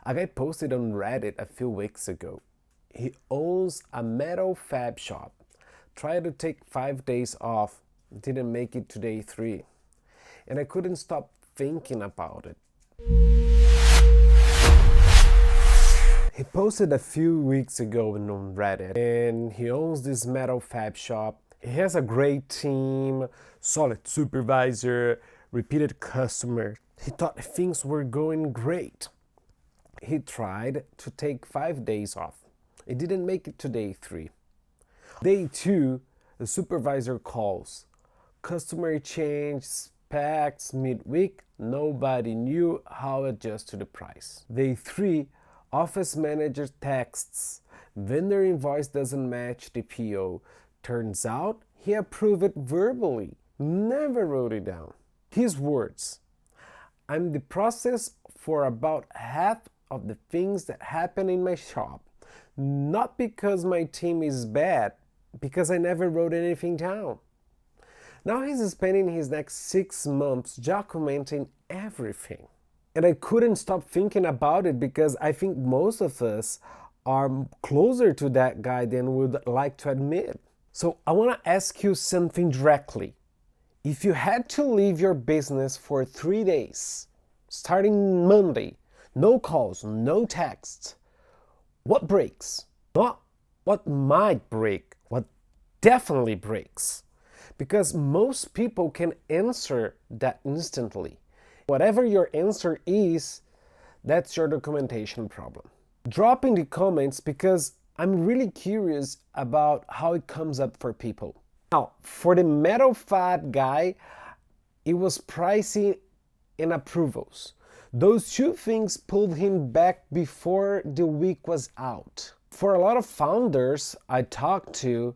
A guy posted on Reddit a few weeks ago. He owns a metal fab shop. Tried to take 5 days off, didn't make it to day 3. And I couldn't stop thinking about it. He posted a few weeks ago on Reddit, and he owns this metal fab shop. He has a great team, solid supervisor, repeated customer. He thought things were going great. He tried to take 5 days off. He didn't make it to day 3. Day 2, the supervisor calls. Customer change, specs midweek, nobody knew how to adjust to the price. Day 3, office manager texts. Vendor invoice doesn't match the PO. Turns out he approved it verbally, never wrote it down. His words: I'm the process for about half of the things that happen in my shop. Not because my team is bad, because I never wrote anything down. Now he's spending his next 6 months documenting everything. And I couldn't stop thinking about it because I think most of us are closer to that guy than we'd like to admit. So I want to ask you something directly. If you had to leave your business for 3 days, starting Monday, no calls, no texts, what breaks? Not what might break, what definitely breaks. Because most people can answer that instantly. Whatever your answer is, that's your documentation problem. Drop in the comments because I'm really curious about how it comes up for people. Now, for the metal fab guy, it was pricing and approvals. Those two things pulled him back before the week was out. For a lot of founders I talked to,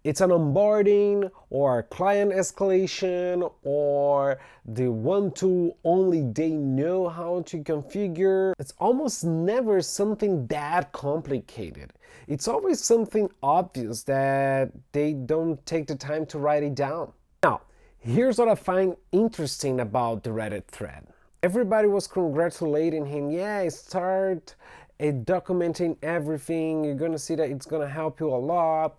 it's an onboarding or client escalation or the one tool only they know how to configure. It's almost never something that complicated. It's always something obvious that they don't take the time to write it down. Now, here's what I find interesting about the Reddit thread. Everybody was congratulating him. Yeah, start documenting everything. You're gonna see that it's gonna help you a lot.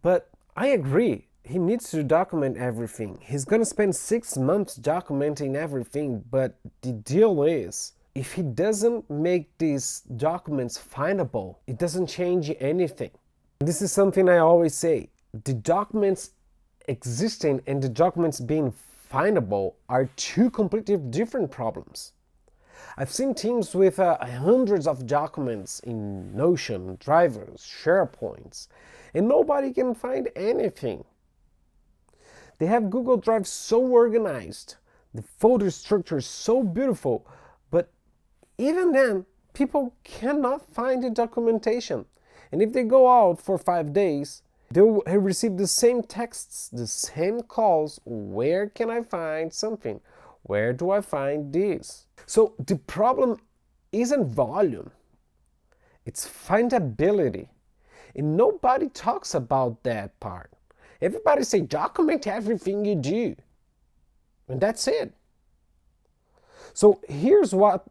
But I agree, he needs to document everything. He's gonna spend 6 months documenting everything, but the deal is, if he doesn't make these documents findable, it doesn't change anything. This is something I always say. The documents existing and the documents being findable are two completely different problems. I've seen teams with hundreds of documents in Notion, Drivers, SharePoints, and nobody can find anything. They have Google Drive so organized, the folder structure is so beautiful, but even then, people cannot find the documentation. And if they go out for 5 days, they'll receive the same texts, the same calls. Where can I find something? Where do I find this? So the problem isn't volume, it's findability. And nobody talks about that part. Everybody say document everything you do. And that's it. So here's what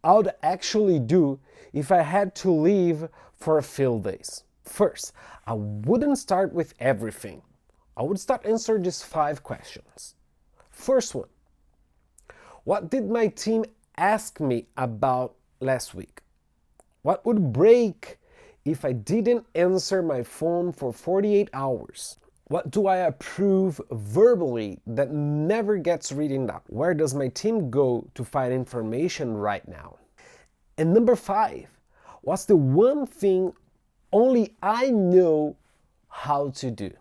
I would actually do if I had to leave for a few days. First, I wouldn't start with everything. I would start answering these 5 questions. First one, what did my team ask me about last week? What would break if I didn't answer my phone for 48 hours? What do I approve verbally that never gets written down? Where does my team go to find information right now? And number 5, what's the one thing only I know how to do?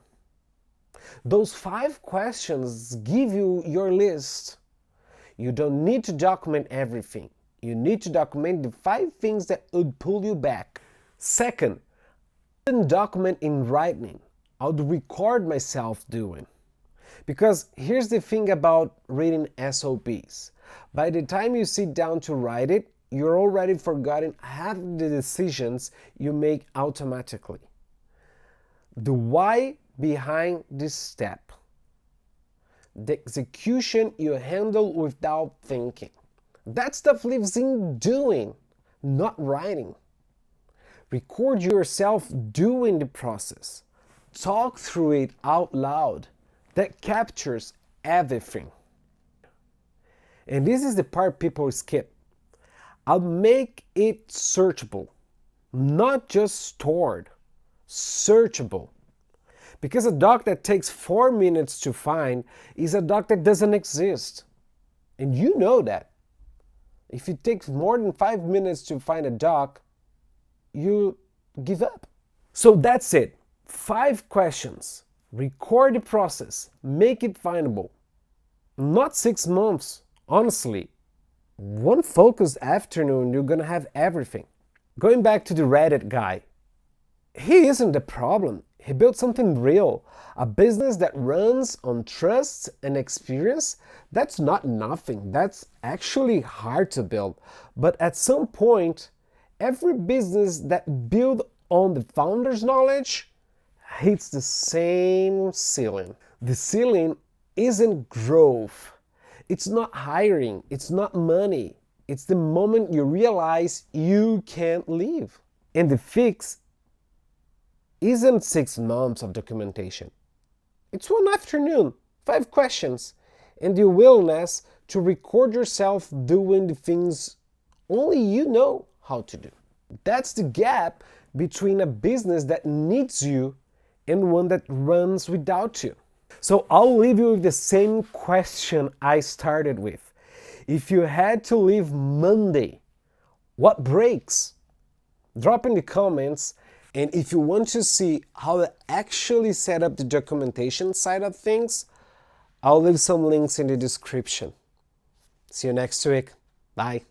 Those 5 questions give you your list. You don't need to document everything. You need to document the 5 things that would pull you back. Second, I wouldn't document in writing. I would record myself doing. Because here's the thing about reading SOPs. By the time you sit down to write it, you're already forgotten half the decisions you make automatically. The why behind this step. The execution you handle without thinking. That stuff lives in doing. not writing. Record yourself doing the process. Talk through it out loud. That captures everything. And this is the part people skip. I'll make it searchable, not just stored, searchable. Because a doc that takes 4 minutes to find is a doc that doesn't exist. And you know that. If it takes more than 5 minutes to find a doc, you give up. So that's it. 5 questions. Record the process. Make it findable. Not 6 months. Honestly, one focused afternoon, you're gonna have everything. Going back to the Reddit guy, he isn't the problem. He built something real, a business that runs on trust and experience. That's not nothing. That's actually hard to build. But at some point, every business that builds on the founder's knowledge hits the same ceiling. The ceiling isn't growth. It's not hiring. It's not money. It's the moment you realize you can't leave. And the fix isn't 6 months of documentation. It's one afternoon, 5 questions, and the willingness to record yourself doing the things only you know how to do. That's the gap between a business that needs you and one that runs without you. So I'll leave you with the same question I started with. If you had to leave Monday, what breaks? Drop in the comments. And if you want to see how to actually set up the documentation side of things, I'll leave some links in the description. See you next week. Bye.